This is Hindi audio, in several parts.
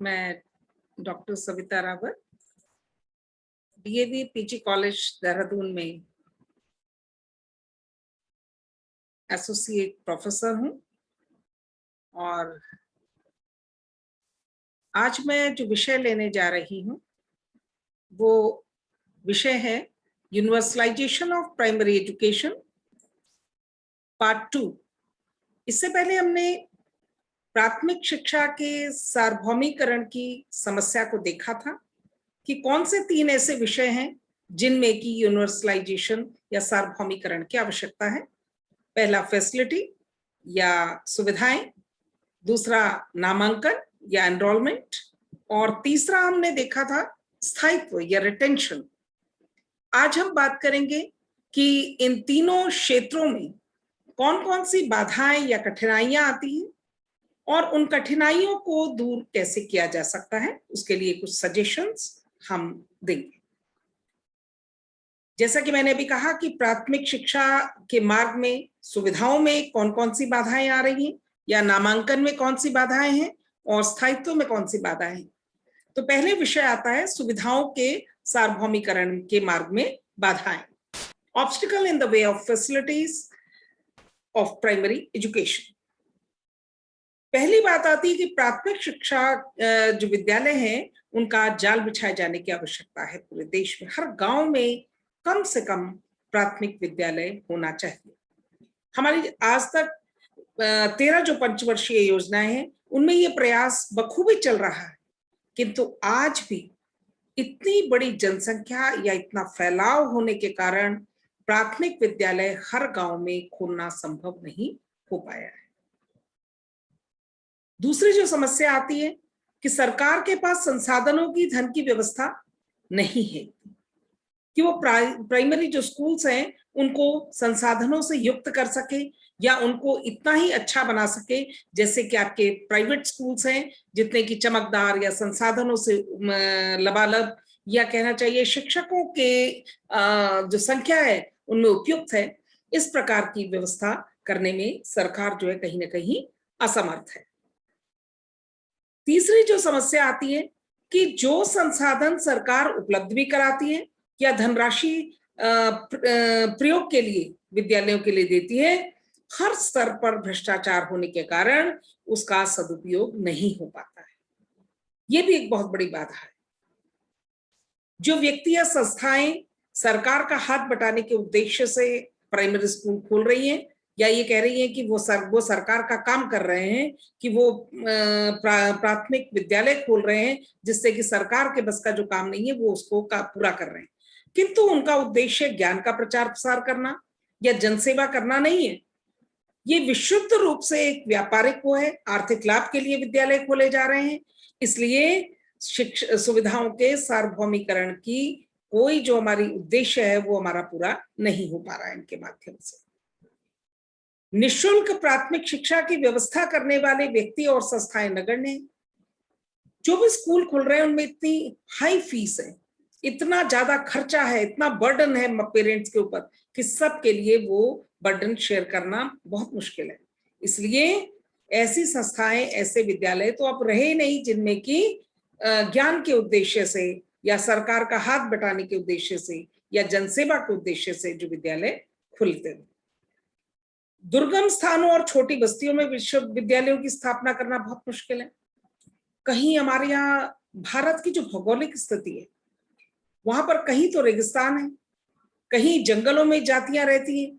मैं doctor Savita Rawat DAV PG college Dehradun में एसोसिएट प्रोफेसर हूं और आज मैं जो विषय लेने जा रही हूं वो विषय है universalization of primary education part 2। इससे पहले हमने प्राथमिक शिक्षा के सार्वभौमिकरण की समस्या को देखा था कि कौन से 3 ऐसे विषय हैं जिनमें की यूनिवर्सलाइजेशन या सार्वभौमिकरण की आवश्यकता है। पहला फैसिलिटी या सुविधाएं, दूसरा नामांकन या एनरोलमेंट, और तीसरा हमने देखा था स्थायित्व या रिटेंशन। आज हम बात करेंगे कि इन तीनों क्षेत्रों में कौन कौन सी बाधाएं या कठिनाइयां आती हैं और उन कठिनाइयों को दूर कैसे किया जा सकता है, उसके लिए कुछ सजेशंस हम देंगे। जैसा कि मैंने अभी कहा कि प्राथमिक शिक्षा के मार्ग में सुविधाओं में कौन कौन सी बाधाएं आ रही हैं, या नामांकन में कौन सी बाधाएं हैं और स्थायित्व में कौन सी बाधाएं हैं। तो पहले विषय आता है सुविधाओं के सार्वभौमिकरण के मार्ग में बाधाएं। Obstacle in the way of facilities of primary education. पहली बात आती है कि प्राथमिक शिक्षा जो विद्यालय हैं उनका जाल बिछाए जाने की आवश्यकता है। पूरे देश में हर गांव में कम से कम प्राथमिक विद्यालय होना चाहिए। हमारी आज तक 13 जो पंचवर्षीय योजनाएं हैं उनमें ये प्रयास बखूबी चल रहा है, किंतु आज भी इतनी बड़ी जनसंख्या या इतना फैलाव होने के कारण प्राथमिक विद्यालय हर गांव में खोलना संभव नहीं हो पाया है। दूसरी जो समस्या आती है कि सरकार के पास संसाधनों की, धन की व्यवस्था नहीं है कि वो प्राइमरी जो स्कूल्स हैं उनको संसाधनों से युक्त कर सके या उनको इतना ही अच्छा बना सके जैसे कि आपके प्राइवेट स्कूल्स हैं, जितने की चमकदार या संसाधनों से लबालब, या कहना चाहिए शिक्षकों के जो संख्या है उनमें उपयुक्त है। इस प्रकार की व्यवस्था करने में सरकार जो है कहीं ना कहीं असमर्थ है। तीसरी जो समस्या आती है कि जो संसाधन सरकार उपलब्ध भी कराती है या धनराशि प्रयोग के लिए विद्यालयों के लिए देती है, हर स्तर पर भ्रष्टाचार होने के कारण उसका सदुपयोग नहीं हो पाता है। यह भी एक बहुत बड़ी बाधा है। जो व्यक्ति या संस्थाएं सरकार का हाथ बटाने के उद्देश्य से प्राइमरी स्कूल खोल रही हैं या ये कह रही हैं कि वो सरकार का काम कर रहे हैं कि वो प्राथमिक विद्यालय खोल रहे हैं जिससे कि सरकार के बस का जो काम नहीं है वो उसको पूरा कर रहे हैं, किंतु उनका उद्देश्य ज्ञान का प्रचार प्रसार करना या जनसेवा करना नहीं है। ये विशुद्ध रूप से एक व्यापारिक वो है, आर्थिक लाभ के लिए विद्यालय खोले जा रहे हैं। इसलिए सुविधाओं के सार्वभौमिकरण की कोई जो हमारी उद्देश्य है वो हमारा पूरा नहीं हो पा रहा है इनके माध्यम से। निःशुल्क प्राथमिक शिक्षा की व्यवस्था करने वाले व्यक्ति और संस्थाएं नगण्य हैं। जो भी स्कूल खुल रहे हैं उनमें इतनी हाई फीस है, इतना ज्यादा खर्चा है, इतना बर्डन है पेरेंट्स के ऊपर कि सबके लिए वो बर्डन शेयर करना बहुत मुश्किल है। इसलिए ऐसी संस्थाएं, ऐसे विद्यालय तो अब रहे नहीं जिनमें कि ज्ञान के उद्देश्य से या सरकार का हाथ बटाने के उद्देश्य से या जनसेवा के उद्देश्य से जो विद्यालय खुलते हैं। दुर्गम स्थानों और छोटी बस्तियों में विश्वविद्यालयों की स्थापना करना बहुत मुश्किल है। कहीं हमारे यहाँ भारत की जो भौगोलिक स्थिति है वहां पर कहीं तो रेगिस्तान है, कहीं जंगलों में जातियां रहती हैं,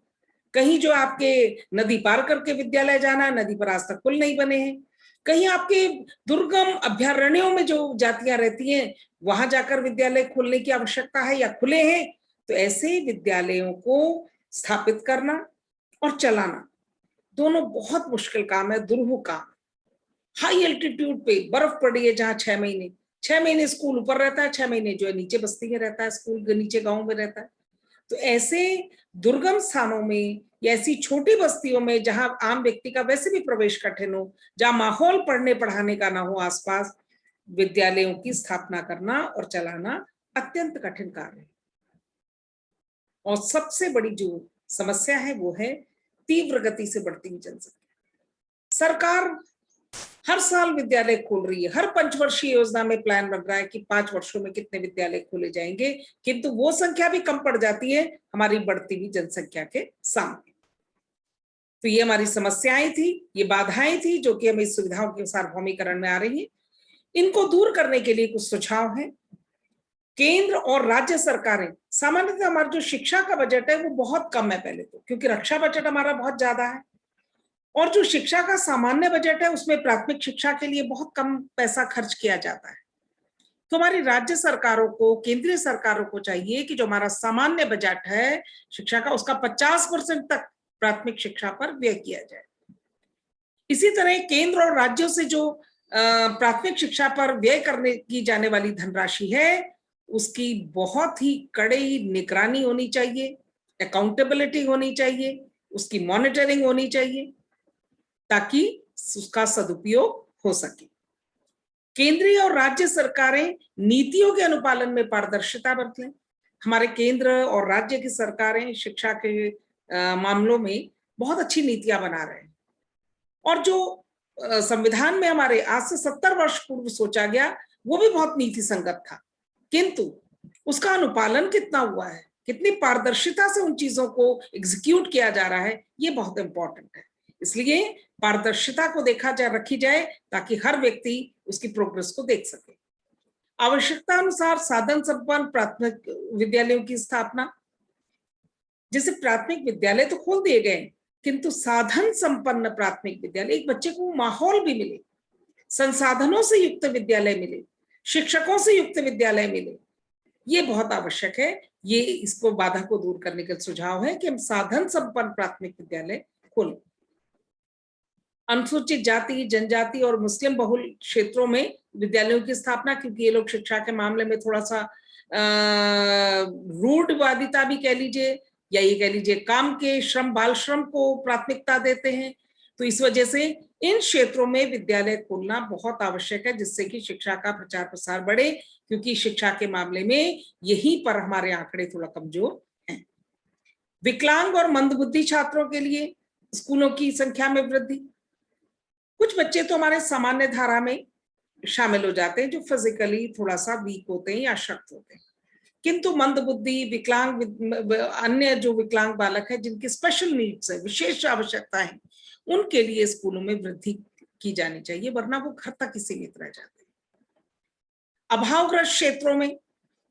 कहीं जो आपके नदी पार करके विद्यालय जाना है, नदी पर आज तक पुल नहीं बने हैं, कहीं आपके दुर्गम अभयारण्यों में जो जातियां रहती हैं वहां जाकर विद्यालय खोलने की आवश्यकता है या खुले हैं। तो ऐसे विद्यालयों को स्थापित करना और चलाना दोनों बहुत मुश्किल काम है, दुरूह काम। हाई एल्टीट्यूड पे बर्फ पड़ी है जहां 6 महीने स्कूल ऊपर रहता है, 6 महीने जो है नीचे बस्ती में रहता है, स्कूल के नीचे गांव में रहता है। तो ऐसे दुर्गम स्थानों में या ऐसी छोटी बस्तियों में जहां आम व्यक्ति का वैसे भी प्रवेश कठिन हो, जहां माहौल पढ़ने पढ़ाने का ना हो आसपास, विद्यालयों की स्थापना करना और चलाना अत्यंत कठिन कार्य है। और सबसे बड़ी जो समस्या है वो है तीव्र गति से बढ़ती जनसंख्या। सरकार हर साल विद्यालय खोल रही है, हर पंचवर्षीय योजना में प्लान बन रहा है कि 5 वर्षों में कितने विद्यालय खोले जाएंगे, किंतु वो संख्या भी कम पड़ जाती है हमारी बढ़ती हुई जनसंख्या के सामने। तो ये हमारी समस्याएं थी, ये बाधाएं थी जो कि हमें इस सुविधाओं के सार्वभौमिकरण में आ रही है। इनको दूर करने के लिए कुछ सुझाव हैं। केंद्र और राज्य सरकारें, सामान्यतः हमारा जो शिक्षा का बजट है वो बहुत कम है पहले तो, क्योंकि रक्षा बजट हमारा बहुत ज्यादा है, और जो शिक्षा का सामान्य बजट है उसमें प्राथमिक शिक्षा के लिए बहुत कम पैसा खर्च किया जाता है। तो हमारी राज्य सरकारों को, केंद्रीय सरकारों को चाहिए कि जो हमारा सामान्य बजट है शिक्षा का, उसका 50% तक प्राथमिक शिक्षा पर व्यय किया जाए। इसी तरह केंद्र और राज्यों से जो प्राथमिक शिक्षा पर व्यय करने की जाने वाली धनराशि है उसकी बहुत ही कड़ी निगरानी होनी चाहिए, अकाउंटेबिलिटी होनी चाहिए, उसकी मॉनिटरिंग होनी चाहिए ताकि उसका सदुपयोग हो सके। केंद्रीय और राज्य सरकारें नीतियों के अनुपालन में पारदर्शिता बरतें। हमारे केंद्र और राज्य की सरकारें शिक्षा के मामलों में बहुत अच्छी नीतियां बना रहे हैं, और जो संविधान में हमारे आज से 70 वर्ष पूर्व सोचा गया वो भी बहुत नीति संगत था, किंतु उसका अनुपालन कितना हुआ है, कितनी पारदर्शिता से उन चीजों को एग्जीक्यूट किया जा रहा है, ये बहुत इंपॉर्टेंट है। इसलिए पारदर्शिता को रखी जाए ताकि हर व्यक्ति उसकी प्रोग्रेस को देख सके। आवश्यकता अनुसार साधन संपन्न प्राथमिक विद्यालयों की स्थापना, जैसे प्राथमिक विद्यालय तो खोल दिए गए किंतु साधन संपन्न प्राथमिक विद्यालय, एक बच्चे को माहौल भी मिले, संसाधनों से युक्त विद्यालय मिले, शिक्षकों से युक्त विद्यालय मिले, ये बहुत आवश्यक है। ये इसको बाधा को दूर करने का सुझाव है कि हम साधन संपन्न प्राथमिक विद्यालय खोलें। अनुसूचित जाति, जनजाति और मुस्लिम बहुल क्षेत्रों में विद्यालयों की स्थापना, क्योंकि ये लोग शिक्षा के मामले में थोड़ा सा रूढ़वादिता भी कह लीजिए, या ये कह लीजिए काम के श्रम, बाल श्रम को प्राथमिकता देते हैं, तो इस वजह से इन क्षेत्रों में विद्यालय खोलना बहुत आवश्यक है जिससे कि शिक्षा का प्रचार प्रसार बढ़े, क्योंकि शिक्षा के मामले में यहीं पर हमारे आंकड़े थोड़ा कमजोर हैं। विकलांग और मंदबुद्धि छात्रों के लिए स्कूलों की संख्या में वृद्धि। कुछ बच्चे तो हमारे सामान्य धारा में शामिल हो जाते हैं जो फिजिकली थोड़ा सा वीक होते हैं या शक्त होते हैं, किंतु मंदबुद्धि, विकलांग, अन्य जो विकलांग बालक है जिनकी स्पेशल नीड्स है, विशेष आवश्यकताएं, उनके लिए स्कूलों में वृद्धि की जानी चाहिए, वरना वो घर तक ही सीमित रह जाते हैं। अभावग्रस्त क्षेत्रों में,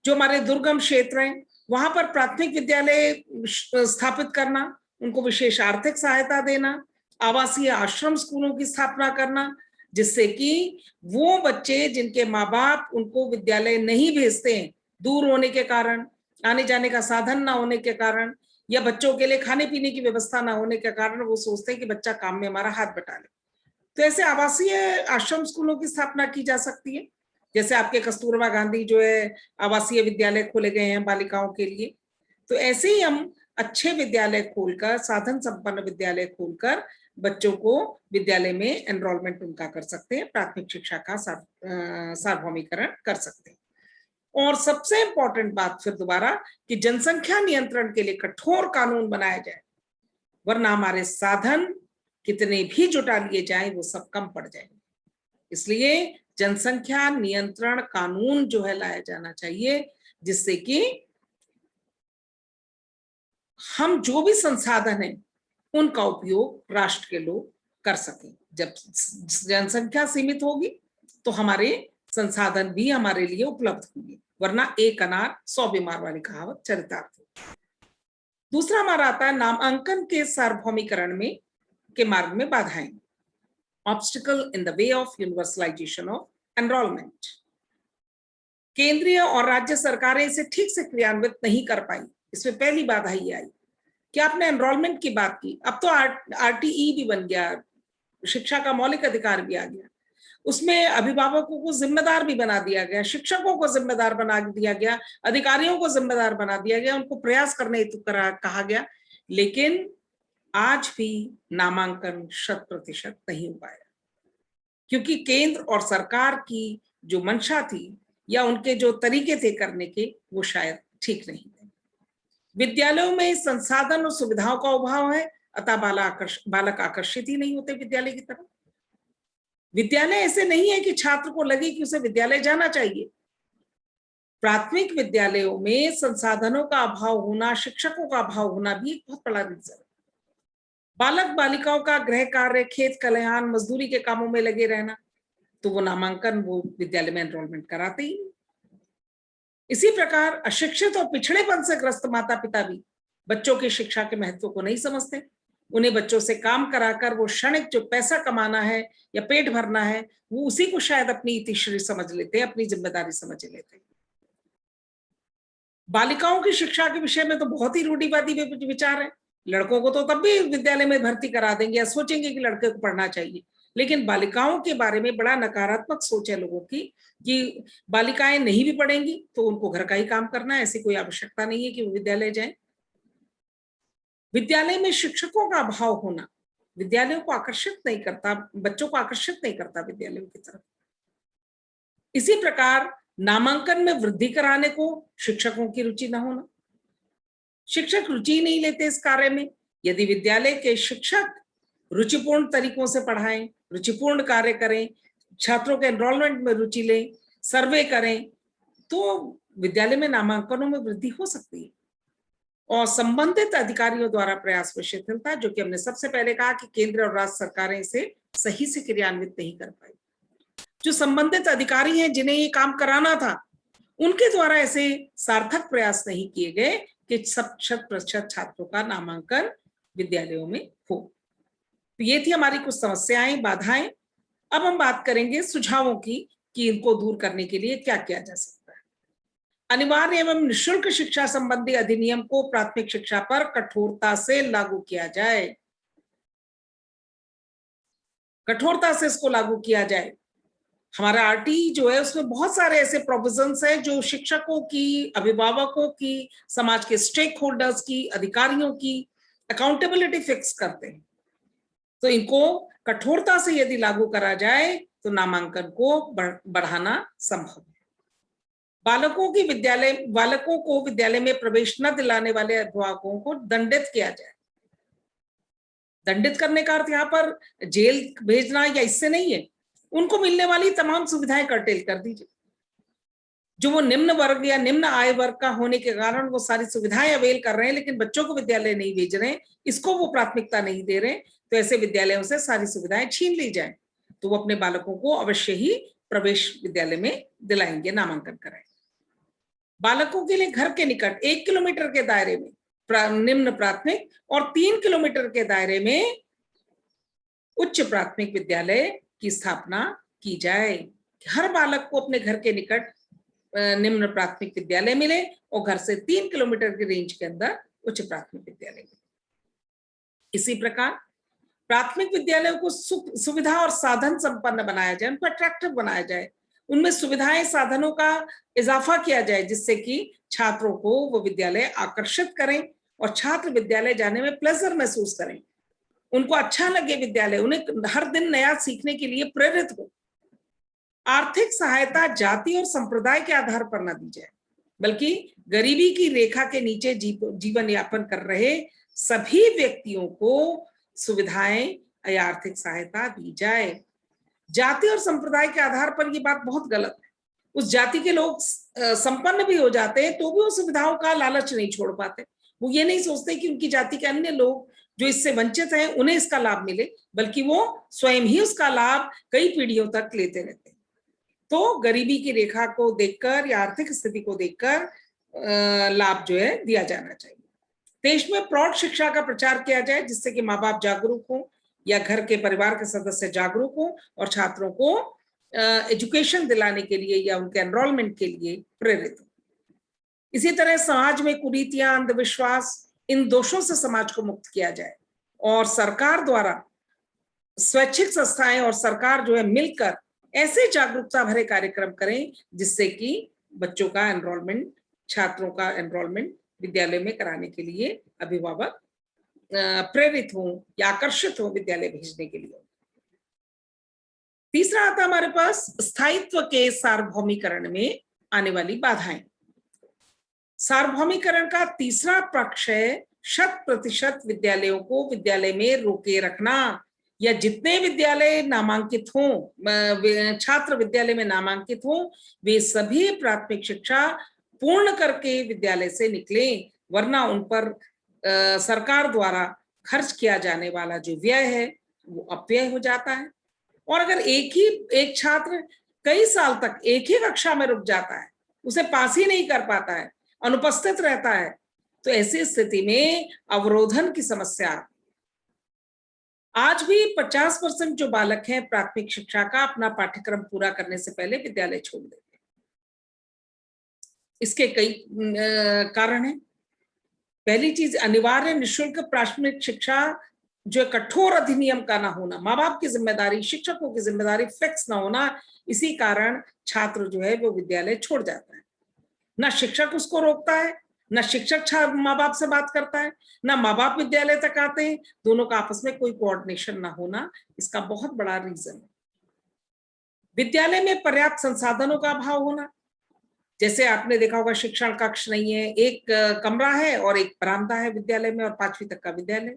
जो हमारे दुर्गम क्षेत्र हैं, वहां पर प्राथमिक विद्यालय स्थापित करना, उनको विशेष आर्थिक सहायता देना, आवासीय आश्रम स्कूलों की स्थापना करना, जिससे कि वो बच्चे जिनके माँ बाप उनको विद्यालय नहीं भेजते हैं, दूर होने के कारण, आने जाने का साधन ना होने के कारण, या बच्चों के लिए खाने पीने की व्यवस्था ना होने के कारण, वो सोचते हैं कि बच्चा काम में हमारा हाथ बटा ले, तो ऐसे आवासीय आश्रम स्कूलों की स्थापना की जा सकती है। जैसे आपके कस्तूरबा गांधी जो है आवासीय विद्यालय खोले गए हैं बालिकाओं के लिए, तो ऐसे ही हम अच्छे विद्यालय खोलकर, साधन संपन्न विद्यालय खोलकर बच्चों को विद्यालय में एनरोलमेंट उनका कर सकते हैं, प्राथमिक शिक्षा का सार्वभौमिकरण कर सकते हैं। और सबसे इंपॉर्टेंट बात फिर दोबारा कि जनसंख्या नियंत्रण के लिए कठोर कानून बनाया जाए, वरना हमारे साधन कितने भी जुटा लिए जाएं वो सब कम पड़ जाएंगे। इसलिए जनसंख्या नियंत्रण कानून जो है लाया जाना चाहिए, जिससे कि हम जो भी संसाधन है उनका उपयोग राष्ट्र के लोग कर सकें। जब जनसंख्या सीमित होगी तो हमारे संसाधन भी हमारे लिए उपलब्ध होंगे, वरना एक अनार 100 बीमार वाली कहावत चरितार्थ है। दूसरा हमारा आता है नामांकन के सार्वभौमिकरण में के मार्ग में बाधाएं, obstacle in the way of universalization of enrolment. केंद्रीय और राज्य सरकारें इसे ठीक से क्रियान्वित नहीं कर पाई। इसमें पहली बाधा ये आई कि आपने एनरोलमेंट की बात की, अब तो आरटीई भी बन गया, शिक्षा का मौलिक अधिकार भी आ गया, उसमें अभिभावकों को जिम्मेदार भी बना दिया गया, शिक्षकों को जिम्मेदार बना दिया गया, अधिकारियों को जिम्मेदार बना दिया गया, उनको प्रयास करने हेतु कहा गया, लेकिन आज भी नामांकन 100% नहीं हो पाया, क्योंकि केंद्र और सरकार की जो मंशा थी या उनके जो तरीके थे करने के, वो शायद ठीक नहीं थे। विद्यालयों में संसाधन और सुविधाओं का अभाव है, अतः बालक आकर्षित ही नहीं होते विद्यालय की तरफ। विद्यालय ऐसे नहीं है कि छात्र को लगे कि उसे विद्यालय जाना चाहिए। प्राथमिक विद्यालयों में संसाधनों का अभाव होना, शिक्षकों का अभाव होना भी एक बहुत बड़ा रीजन है। बालक बालिकाओं का गृह कार्य, खेत खलिहान, मजदूरी के कामों में लगे रहना, तो वो नामांकन वो विद्यालय में एनरोलमेंट कराते ही। इसी प्रकार अशिक्षित और पिछड़ेपन से ग्रस्त माता पिता भी बच्चों की शिक्षा के महत्व को नहीं समझते। उन्हें बच्चों से काम कराकर वो क्षणिक जो पैसा कमाना है या पेट भरना है, वो उसी को शायद अपनी इतिश्री समझ लेते हैं, अपनी जिम्मेदारी समझ लेते हैं। बालिकाओं की शिक्षा के विषय में तो बहुत ही रूढ़िवादी विचार है। लड़कों को तो तब भी विद्यालय में भर्ती करा देंगे या सोचेंगे कि लड़के को पढ़ना चाहिए, लेकिन बालिकाओं के बारे में बड़ा नकारात्मक सोच है लोगों की कि बालिकाएं नहीं भी पढ़ेंगी तो उनको घर का ही काम करना है, ऐसी कोई आवश्यकता नहीं है कि वो विद्यालय जाएं। विद्यालय में शिक्षकों का अभाव होना विद्यालयों को आकर्षित नहीं करता, बच्चों को आकर्षित नहीं करता विद्यालयों की तरफ। इसी प्रकार नामांकन में वृद्धि कराने को शिक्षकों की रुचि न होना, शिक्षक रुचि नहीं लेते इस कार्य में। यदि विद्यालय के शिक्षक रुचिपूर्ण तरीकों से पढ़ाएं, रुचिपूर्ण कार्य करें, छात्रों के एनरोलमेंट में रुचि लें, सर्वे करें, तो विद्यालय में नामांकनों में वृद्धि हो सकती है। और संबंधित अधिकारियों द्वारा प्रयास में शिथिलता, जो कि हमने सबसे पहले कहा कि केंद्र और राज्य सरकारें इसे सही से क्रियान्वित नहीं कर पाई। जो संबंधित अधिकारी हैं जिन्हें ये काम कराना था, उनके द्वारा ऐसे सार्थक प्रयास नहीं किए गए कि 100% छात्रों का नामांकन विद्यालयों में हो। तो ये थी हमारी कुछ समस्याएं, बाधाएं। अब हम बात करेंगे सुझावों की कि इनको दूर करने के लिए क्या किया जा सकता है। अनिवार्य एवं निःशुल्क शिक्षा संबंधी अधिनियम को प्राथमिक शिक्षा पर कठोरता से लागू किया जाए, कठोरता से इसको लागू किया जाए। हमारा आरटी जो है उसमें बहुत सारे ऐसे प्रोविजंस हैं जो शिक्षकों की, अभिभावकों की, समाज के स्टेक होल्डर्स की, अधिकारियों की अकाउंटेबिलिटी फिक्स करते हैं। तो इनको कठोरता से यदि लागू करा जाए तो नामांकन को बढ़ाना संभव है। बालकों को विद्यालय में प्रवेश न दिलाने वाले अभिभावकों को दंडित किया जाए। दंडित करने का अर्थ यहाँ पर जेल भेजना या इससे नहीं है, उनको मिलने वाली तमाम सुविधाएं कर्टेल कर दीजिए। जो वो निम्न वर्ग या निम्न आय वर्ग का होने के कारण वो सारी सुविधाएं अवेल कर रहे हैं लेकिन बच्चों को विद्यालय नहीं भेज रहे हैं, इसको वो प्राथमिकता नहीं दे रहे, तो ऐसे विद्यालयों से सारी सुविधाएं छीन ली जाए, तो वो अपने बालकों को अवश्य ही प्रवेश विद्यालय में दिलाएंगे, नामांकन कराएंगे। बालकों के लिए घर के निकट 1 किलोमीटर के दायरे में निम्न प्राथमिक और 3 किलोमीटर के दायरे में उच्च प्राथमिक विद्यालय की स्थापना की जाए। हर बालक को अपने घर के निकट निम्न प्राथमिक विद्यालय मिले और घर से 3 किलोमीटर की रेंज के अंदर उच्च प्राथमिक विद्यालय मिले। इसी प्रकार प्राथमिक विद्यालयों को सुविधा और साधन संपन्न बनाया जाए, उनको अट्रैक्टिव बनाया जाए, उनमें सुविधाएं, साधनों का इजाफा किया जाए जिससे कि छात्रों को वो विद्यालय आकर्षित करें और छात्र विद्यालय जाने में प्लेजर महसूस करें, उनको अच्छा लगे विद्यालय, उन्हें हर दिन नया सीखने के लिए प्रेरित हो। आर्थिक सहायता जाति और संप्रदाय के आधार पर न दी जाए, बल्कि गरीबी की रेखा के नीचे जीवन यापन कर रहे सभी व्यक्तियों को सुविधाएं या आर्थिक सहायता दी जाए। जाति और संप्रदाय के आधार पर ये बात बहुत गलत है। उस जाति के लोग संपन्न भी हो जाते हैं तो भी उस सुविधाओं का लालच नहीं छोड़ पाते। वो ये नहीं सोचते कि उनकी जाति के अन्य लोग जो इससे वंचित हैं उन्हें इसका लाभ मिले, बल्कि वो स्वयं ही उसका लाभ कई पीढ़ियों तक लेते रहते हैं। तो गरीबी की रेखा को देखकर या आर्थिक स्थिति को देखकर लाभ जो है दिया जाना चाहिए। देश में प्रौढ़ शिक्षा का प्रचार किया जाए जिससे कि माँ बाप जागरूक हों या घर के परिवार के सदस्य जागरूक हों और छात्रों को एजुकेशन दिलाने के लिए या उनके एनरोलमेंट के लिए प्रेरित हो। इसी तरह समाज में कुरीतियां, अंधविश्वास, इन दोषों से समाज को मुक्त किया जाए और सरकार द्वारा स्वैच्छिक संस्थाएं और सरकार जो है मिलकर ऐसे जागरूकता भरे कार्यक्रम करें जिससे कि बच्चों का एनरोलमेंट, छात्रों का एनरोलमेंट विद्यालय में कराने के लिए अभिभावक प्रेरित हों या आकर्षित हों विद्यालय भेजने के लिए। तीसरा आता हमारे पास स्थायित्व के सार्वभौमिकरण में आने वाली बाधाएं। सार्वभौमिकरण का तीसरा पक्ष है 100% विद्यालयों को विद्यालय में रोके रखना या जितने विद्यालय नामांकित हों, छात्र विद्यालय में नामांकित हों, वे सभी प्राथमिक शिक्षा पूर्ण करके विद्यालय से निकलें, वरना उन पर सरकार द्वारा खर्च किया जाने वाला जो व्यय है वो अपव्यय हो जाता है। और अगर एक छात्र कई साल तक एक ही कक्षा में रुक जाता है, उसे पास ही नहीं कर पाता है, अनुपस्थित रहता है, तो ऐसी स्थिति में अवरोधन की समस्या। आज भी 50% जो बालक हैं प्राथमिक शिक्षा का अपना पाठ्यक्रम पूरा करने से पहले विद्यालय छोड़ देते हैं। इसके कई कारण हैं। पहली चीज, अनिवार्य निःशुल्क प्राथमिक शिक्षा जो कठोर अधिनियम का ना होना, माँ बाप की जिम्मेदारी, शिक्षकों की जिम्मेदारी फिक्स ना होना, इसी कारण छात्र जो है वो विद्यालय छोड़ जाता है। ना शिक्षक उसको रोकता है, ना शिक्षक माँ बाप से बात करता है, ना माँ बाप विद्यालय तक आते हैं, दोनों का आपस में कोई कोऑर्डिनेशन ना होना इसका बहुत बड़ा रीजन है। विद्यालय में पर्याप्त संसाधनों का अभाव होना, जैसे आपने देखा होगा शिक्षण कक्ष नहीं है, एक कमरा है और एक बरामदा है विद्यालय में, और 5वीं तक का विद्यालय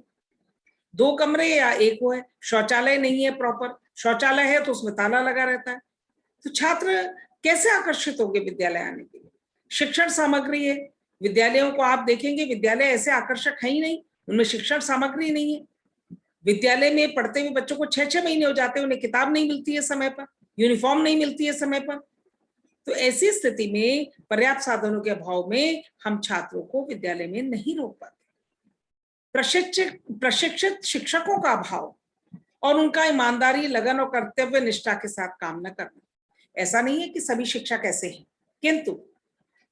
2 कमरे या एक वो है, शौचालय नहीं है प्रॉपर, शौचालय है तो उसमें ताला लगा रहता है, तो छात्र कैसे आकर्षित होंगे विद्यालय आने के लिए। शिक्षण सामग्री है, विद्यालयों को आप देखेंगे विद्यालय ऐसे आकर्षक है ही नहीं, उनमें शिक्षण सामग्री नहीं है। विद्यालय में पढ़ते हुए बच्चों को 6-6 महीने हो जाते हैं, उन्हें किताब नहीं मिलती है समय पर, यूनिफॉर्म नहीं मिलती है समय पर। तो ऐसी स्थिति में पर्याप्त साधनों के अभाव में हम छात्रों को विद्यालय में नहीं रोक पाते। प्रशिक्षित शिक्षकों का अभाव और उनका ईमानदारी, लगन और कर्तव्य निष्ठा के साथ काम न करना। ऐसा नहीं है कि सभी शिक्षक ऐसे हैं, किंतु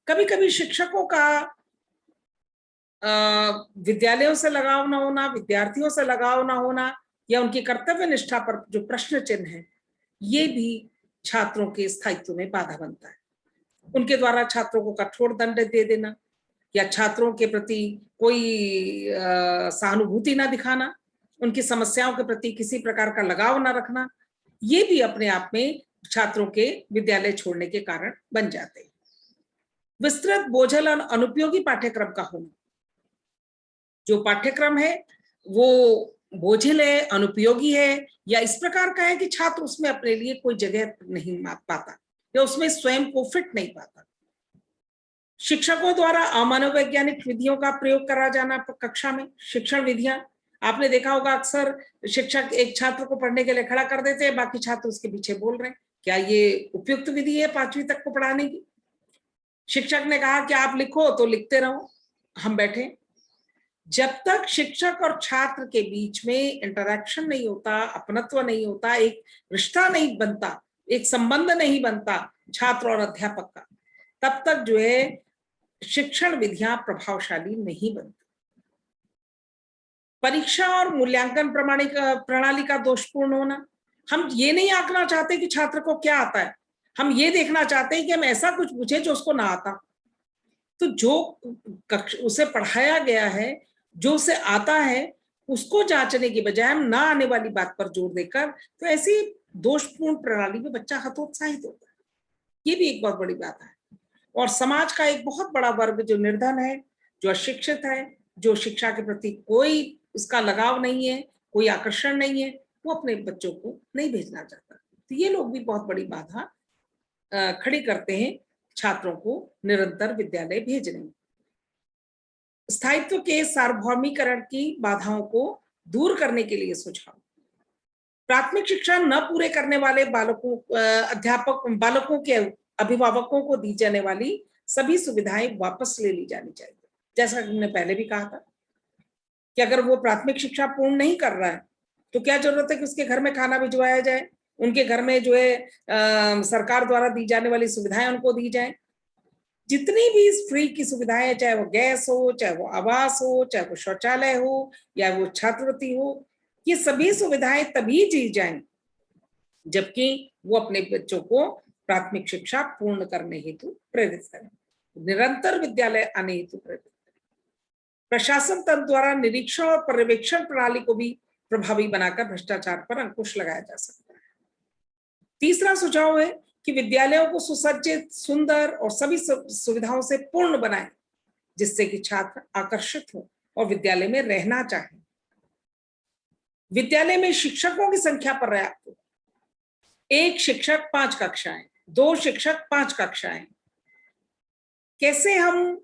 कभी कभी शिक्षकों का विद्यालयों से लगाव ना होना, विद्यार्थियों से लगाव ना होना, या उनकी कर्तव्य निष्ठा पर जो प्रश्न चिन्ह है, ये भी छात्रों के स्थायित्व में बाधा बनता है। उनके द्वारा छात्रों को कठोर दंड दे देना, या छात्रों के प्रति कोई सहानुभूति ना दिखाना, उनकी समस्याओं के प्रति किसी प्रकार का लगाव ना रखना, ये भी अपने आप में छात्रों के विद्यालय छोड़ने के कारण बन जाते हैं। विस्तृत, बोझल और अनुपयोगी पाठ्यक्रम का होना, जो पाठ्यक्रम है वो बोझिल है, अनुपयोगी है, या इस प्रकार का है कि छात्र उसमें अपने लिए कोई जगह नहीं पाता या उसमें स्वयं को फिट नहीं पाता। शिक्षकों द्वारा अमानव वैज्ञानिक विधियों का प्रयोग करा जाना कक्षा में, शिक्षण विधियां आपने देखा होगा अक्सर शिक्षक एक छात्र को पढ़ने के लिए खड़ा कर देते हैं, बाकी छात्र उसके पीछे बोल रहे हैं। क्या ये उपयुक्त विधि है 5वीं तक को पढ़ाने की? शिक्षक ने कहा कि आप लिखो तो लिखते रहो, हम बैठे। जब तक शिक्षक और छात्र के बीच में इंटरेक्शन नहीं होता, अपनत्व नहीं होता, एक रिश्ता नहीं बनता, एक संबंध नहीं बनता छात्र और अध्यापक का, तब तक जो है शिक्षण विधियां प्रभावशाली नहीं बनती। परीक्षा और मूल्यांकन प्रणाली का दोषपूर्ण होना, हम ये नहीं आंकना चाहते कि छात्र को क्या आता है, हम ये देखना चाहते हैं कि हम ऐसा कुछ पूछे जो उसको ना आता। तो जो उसे पढ़ाया गया है, जो उसे आता है, उसको जांचने की बजाय हम ना आने वाली बात पर जोर देकर, तो ऐसी दोषपूर्ण प्रणाली में बच्चा हतोत्साहित होता है। ये भी एक बहुत बड़ी बात है। और समाज का एक बहुत बड़ा वर्ग जो निर्धन है, जो अशिक्षित है, जो शिक्षा के प्रति कोई उसका लगाव नहीं है, कोई आकर्षण नहीं है, वो अपने बच्चों को नहीं भेजना चाहता। तो ये लोग भी बहुत बड़ी बाधा खड़ी करते हैं छात्रों को निरंतर विद्यालय भेजने में। स्थायित्व के सार्वभौमिकरण की बाधाओं को दूर करने के लिए सुझाव, प्राथमिक शिक्षा न पूरे करने वाले बालकों के अभिभावकों को दी जाने वाली सभी सुविधाएं वापस ले ली जानी चाहिए। जैसा कि हमने पहले भी कहा था कि अगर वो प्राथमिक शिक्षा पूर्ण नहीं कर रहा है तो क्या जरूरत है कि उसके घर में खाना भिजवाया जाए, उनके घर में जो है सरकार द्वारा दी जाने वाली सुविधाएं उनको दी जाए। जितनी भी फ्री की सुविधाएं, चाहे वो गैस हो, चाहे वो आवास हो, चाहे वो शौचालय हो, या वो छात्रवृत्ति हो, ये सभी सुविधाएं तभी दी जाएं जबकि वो अपने बच्चों को प्राथमिक शिक्षा पूर्ण करने हेतु प्रेरित करें, निरंतर विद्यालय आने हेतु प्रेरित करें। प्रशासन तंत्र द्वारा निरीक्षण और पर्यवेक्षण प्रणाली को भी प्रभावी बनाकर भ्रष्टाचार पर अंकुश लगाया जा सकता है। तीसरा सुझाव है कि विद्यालयों को सुसज्जित, सुंदर और सभी सुविधाओं से पूर्ण बनाएं, जिससे कि छात्र आकर्षित हो और विद्यालय में रहना चाहें। विद्यालय में शिक्षकों की संख्या पर्याप्त हो, 1 शिक्षक 5 कक्षाएं, 2 शिक्षक 5 कक्षाएं। कैसे हम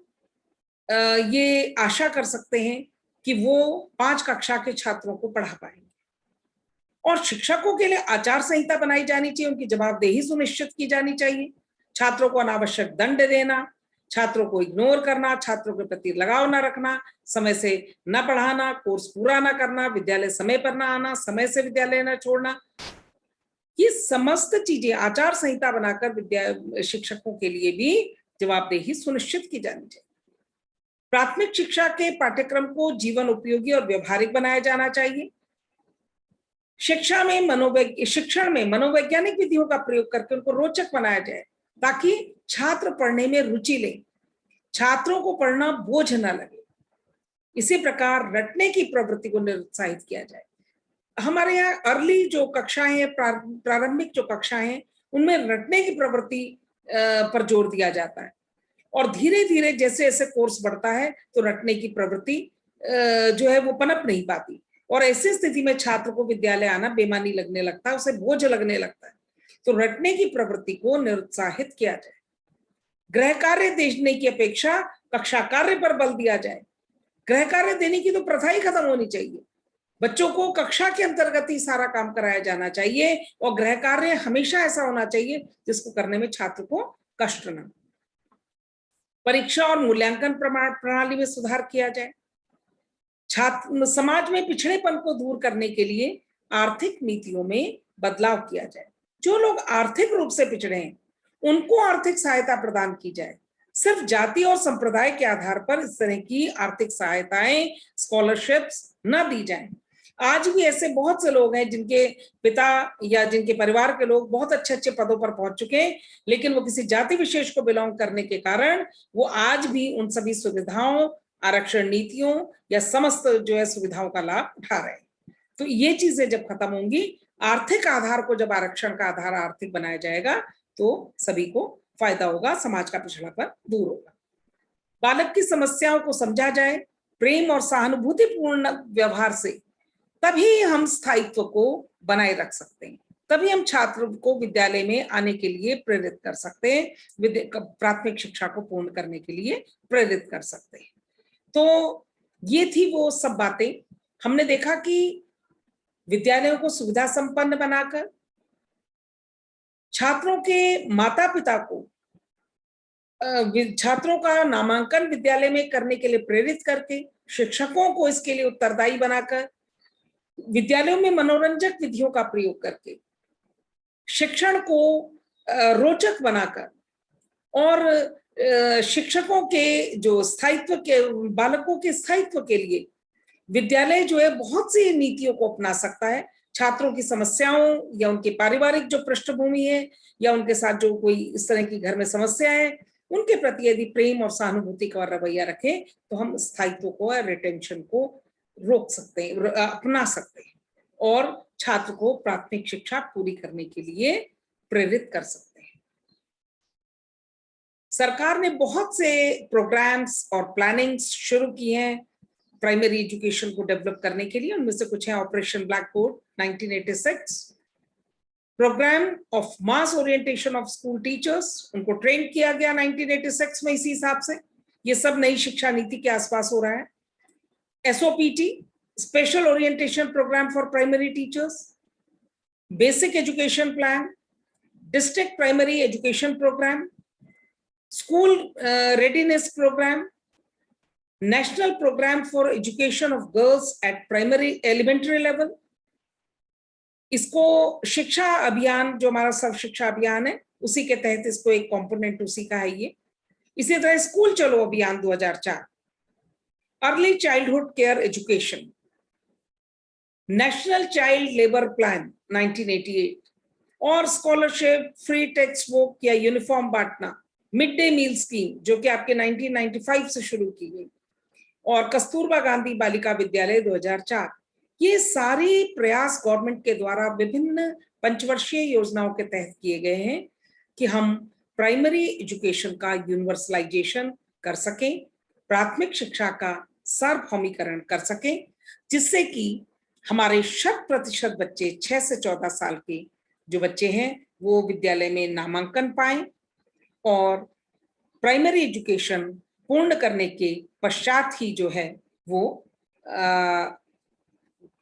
ये आशा कर सकते हैं कि वो 5 कक्षा के छात्रों को पढ़ा पाएंगे? और शिक्षकों के लिए आचार संहिता बनाई जानी चाहिए, उनकी जवाबदेही सुनिश्चित की जानी चाहिए। छात्रों को अनावश्यक दंड देना, छात्रों को इग्नोर करना, छात्रों के प्रति लगाव न रखना, समय से न पढ़ाना, कोर्स पूरा न करना, विद्यालय समय पर न आना, समय से विद्यालय न छोड़ना, ये समस्त चीजें आचार संहिता बनाकर शिक्षकों के लिए भी जवाबदेही सुनिश्चित की जानी चाहिए। प्राथमिक शिक्षा के पाठ्यक्रम को जीवन उपयोगी और व्यवहारिक बनाया जाना चाहिए। शिक्षण में मनोवैज्ञानिक विधियों का प्रयोग करके उनको रोचक बनाया जाए, ताकि छात्र पढ़ने में रुचि लें, छात्रों को पढ़ना बोझ न लगे। इसी प्रकार रटने की प्रवृत्ति को निरुत्साहित किया जाए। हमारे यहाँ अर्ली जो कक्षाएं हैं, प्रारंभिक जो कक्षाएं हैं, उनमें रटने की प्रवृत्ति पर जोर दिया जाता है, और धीरे धीरे जैसे जैसे कोर्स बढ़ता है तो रटने की प्रवृत्ति जो है वो पनप नहीं पाती, और ऐसी स्थिति में छात्र को विद्यालय आना बेमानी लगने लगता है, उसे बोझ लगने लगता है। तो रटने की प्रवृत्ति को निरुत्साहित किया जाए। गृह कार्य देने की अपेक्षा कक्षा कार्य पर बल दिया जाए। गृह कार्य देने की तो प्रथा ही खत्म होनी चाहिए। बच्चों को कक्षा के अंतर्गत ही सारा काम कराया जाना चाहिए, और गृह कार्य हमेशा ऐसा होना चाहिए जिसको करने में छात्र को कष्ट न हो। परीक्षा और मूल्यांकन प्रणाली में सुधार किया जाए। छात्र समाज में पिछड़ेपन को दूर करने के लिए आर्थिक नीतियों में बदलाव किया जाए। जो लोग आर्थिक रूप से पिछड़े हैं उनको आर्थिक सहायता प्रदान की जाए। सिर्फ जाति और संप्रदाय के आधार पर इस तरह की आर्थिक सहायताएं, स्कॉलरशिप्स न दी जाएं। आज भी ऐसे बहुत से लोग हैं जिनके पिता या जिनके परिवार के लोग बहुत अच्छे अच्छे पदों पर पहुंच चुके हैं, लेकिन वो किसी जाति विशेष को बिलोंग करने के कारण वो आज भी उन सभी सुविधाओं, आरक्षण नीतियों या समस्त जो है सुविधाओं का लाभ उठा रहे हैं। तो ये चीजें जब खत्म होंगी, आर्थिक आधार को जब आरक्षण का आधार आर्थिक बनाया जाएगा तो सभी को फायदा होगा, समाज का पिछड़ापन दूर होगा। बालक की समस्याओं को समझा जाए। प्रेम और सहानुभूतिपूर्ण व्यवहार से तभी हम स्थायित्व को बनाए रख सकते हैं, तभी हम छात्र को विद्यालय में आने के लिए प्रेरित कर सकते हैं, प्राथमिक शिक्षा को पूर्ण करने के लिए प्रेरित कर सकते हैं। तो ये थी वो सब बातें। हमने देखा कि विद्यालयों को सुविधा संपन्न बनाकर, छात्रों के माता पिता को छात्रों का नामांकन विद्यालय में करने के लिए प्रेरित करके, शिक्षकों को इसके लिए उत्तरदायी बनाकर, विद्यालयों में मनोरंजक विधियों का प्रयोग करके, शिक्षण को रोचक बनाकर, और शिक्षकों के जो स्थायित्व के, बालकों के स्थायित्व के लिए विद्यालय जो है बहुत सी नीतियों को अपना सकता है। छात्रों की समस्याओं या उनकी पारिवारिक जो पृष्ठभूमि है या उनके साथ जो कोई इस तरह की घर में समस्या है, उनके प्रति यदि प्रेम और सहानुभूति का रवैया रखें तो हम स्थायित्व को, रिटेंशन को रोक सकते हैं, अपना सकते हैं, और छात्र को प्राथमिक शिक्षा पूरी करने के लिए प्रेरित कर सकते हैं। सरकार ने बहुत से प्रोग्राम्स और प्लानिंग्स शुरू किए हैं प्राइमरी एजुकेशन को डेवलप करने के लिए। उनमें से कुछ है operation blackboard 1986, programme of mass orientation of school teachers, उनको ट्रेन किया गया 1986 में इसी हिसाब से। ये सब नई शिक्षा नीति के आसपास हो रहा है। SOPT, special orientation programme for primary teachers, basic education plan, district primary education programme, school readiness programme, national programme for education of girls at primary elementary level. इसको शिक्षा अभियान, जो हमारा सर्व शिक्षा अभियान है, उसी के तहत इसको एक कंपोनेंट उसी का है ये। इसी तरह स्कूल चलो अभियान 2004, early childhood care education, national child labour plan 1988, और स्कॉलरशिप, फ्री टेक्स्ट बुक या यूनिफॉर्म बांटना, मिड डे मील स्कीम जो कि आपके 1995 से शुरू की गई, और कस्तूरबा गांधी बालिका विद्यालय 2004। ये सारी प्रयास गवर्नमेंट के द्वारा विभिन्न पंचवर्षीय योजनाओं के तहत किए गए हैं कि हम प्राइमरी एजुकेशन का यूनिवर्सलाइजेशन कर सकें, प्राथमिक शिक्षा का सार्वभौमिकरण कर सकें, जिससे कि हमारे 100% बच्चे 6 से 14 साल के जो बच्चे हैं वो विद्यालय में नामांकन पाएं और प्राइमरी एजुकेशन पूर्ण करने के पश्चात ही जो है वो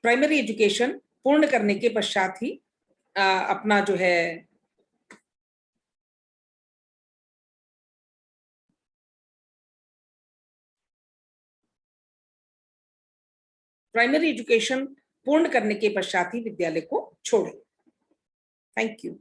प्राइमरी एजुकेशन पूर्ण करने के पश्चात ही अपना जो है प्राइमरी एजुकेशन पूर्ण करने के पश्चात ही विद्यालय को छोड़े। Thank you.